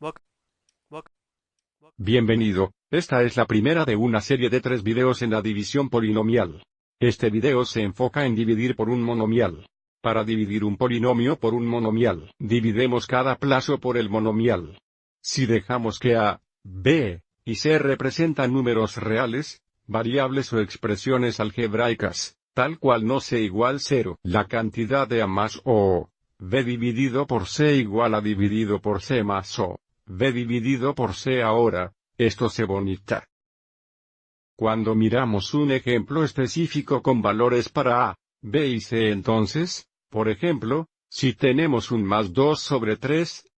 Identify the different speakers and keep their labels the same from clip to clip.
Speaker 1: Welcome, welcome,
Speaker 2: Bienvenido, esta es la primera de una serie de 3 videos en la división polinomial. Este video se enfoca en dividir por un monomial. Para dividir un polinomio por un monomial, dividimos cada plazo por el monomial. Si dejamos que A, B y C representan números reales, variables o expresiones algebraicas, tal cual no C igual 0, la cantidad de A más O, B dividido por C igual a dividido por C más O, B dividido por C ahora, esto se bonita. Cuando miramos un ejemplo específico con valores para A, B y C entonces, por ejemplo, si tenemos un más 2 sobre 3,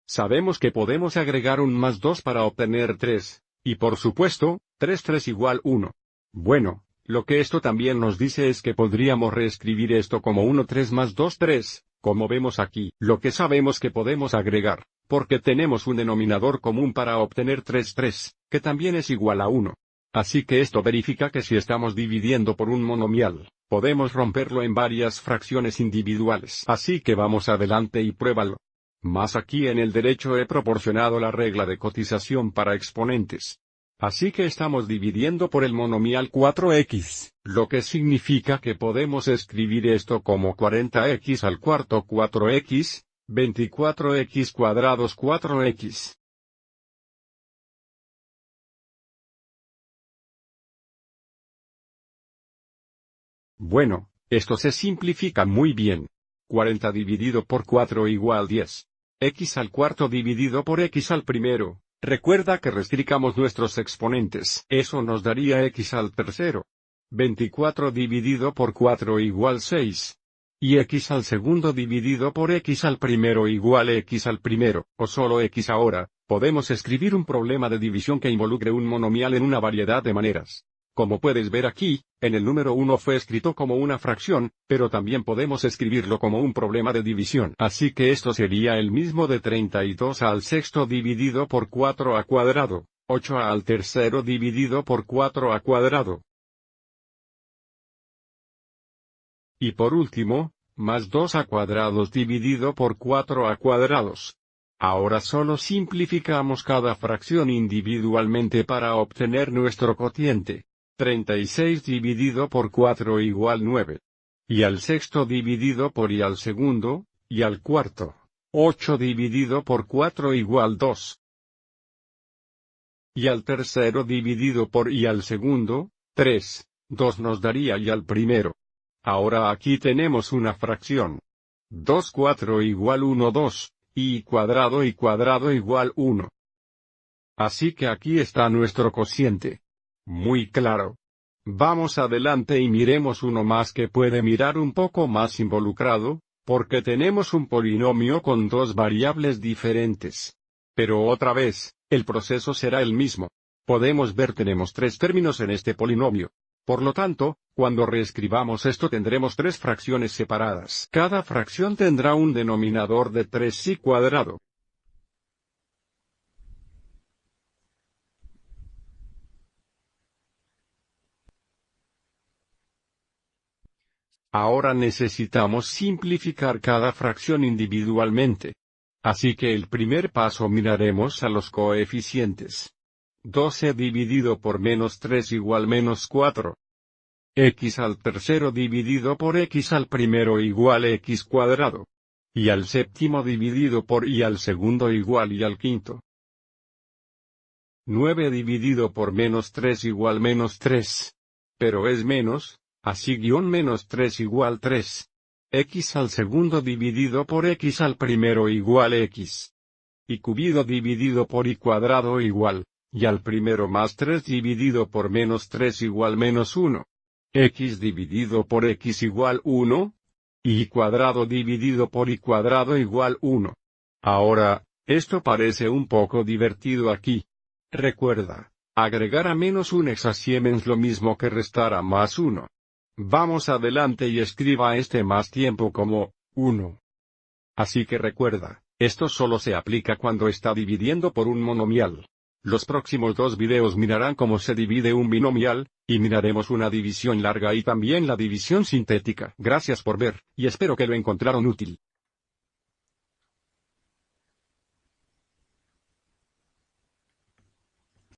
Speaker 2: sabemos que podemos agregar un más 2 para obtener 3, y por supuesto, 3 igual 1. Bueno, lo que esto también nos dice es que podríamos reescribir esto como 1 3 más 2 3, como vemos aquí. Lo que sabemos que podemos agregar, porque tenemos un denominador común para obtener 3, que también es igual a 1. Así que esto verifica que si estamos dividiendo por un monomial, podemos romperlo en varias fracciones individuales. Así que vamos adelante y pruébalo. Más aquí en el derecho he proporcionado la regla de cotización para exponentes. Así que estamos dividiendo por el monomial 4x, lo que significa que podemos escribir esto como 40x al cuarto 4x, 24x cuadrados 4x. Bueno, esto se simplifica muy bien. 40 dividido por 4 igual 10. X al cuarto dividido por x al primero. Recuerda que restricamos nuestros exponentes. Eso nos daría x al tercero. 24 dividido por 4 igual 6. Y x al segundo dividido por x al primero igual x al primero, o solo x ahora. Podemos escribir un problema de división que involucre un monomial en una variedad de maneras. Como puedes ver aquí, en el número 1 fue escrito como una fracción, pero también podemos escribirlo como un problema de división. Así que esto sería el mismo de 32 al sexto dividido por 4 a cuadrado, 8 al tercero dividido por 4 a cuadrado. Y por último, más 2 a cuadrados dividido por 4 a cuadrados. Ahora solo simplificamos cada fracción individualmente para obtener nuestro cociente. 36 dividido por 4 igual 9. Y al sexto dividido por y al segundo, y al cuarto. 8 dividido por 4 igual 2. Y al tercero dividido por y al segundo, 3. 2 nos daría y al primero. Ahora aquí tenemos una fracción. 2 4 igual 1 2, y cuadrado igual 1. Así que aquí está nuestro cociente. Muy claro. Vamos adelante y miremos uno más que puede mirar un poco más involucrado, porque tenemos un polinomio con dos variables diferentes. Pero otra vez, el proceso será el mismo. Podemos ver tenemos 3 términos en este polinomio. Por lo tanto, cuando reescribamos esto tendremos 3 fracciones separadas. Cada fracción tendrá un denominador de 3 cuadrado. Ahora necesitamos simplificar cada fracción individualmente. Así que el primer paso miraremos a los coeficientes. 12 dividido por menos 3 igual menos 4. X al tercero dividido por x al primero igual x cuadrado. Y al séptimo dividido por y al segundo igual y al quinto. 9 dividido por menos 3 igual menos 3. Pero es menos. Así menos 3 igual 3. X al segundo dividido por x al primero igual x. Y cubido dividido por y cuadrado igual, y al primero más 3 dividido por menos 3 igual menos 1. X dividido por x igual 1. Y cuadrado dividido por y cuadrado igual 1. Ahora, esto parece un poco divertido aquí. Recuerda, agregar a menos un es lo mismo que restar a más 1. Vamos adelante y escriba este más tiempo como 1. Así que recuerda, esto solo se aplica cuando está dividiendo por un monomial. Los próximos 2 videos mirarán cómo se divide un binomial, y miraremos una división larga y también la división sintética. Gracias por ver, y espero que lo encontraron útil.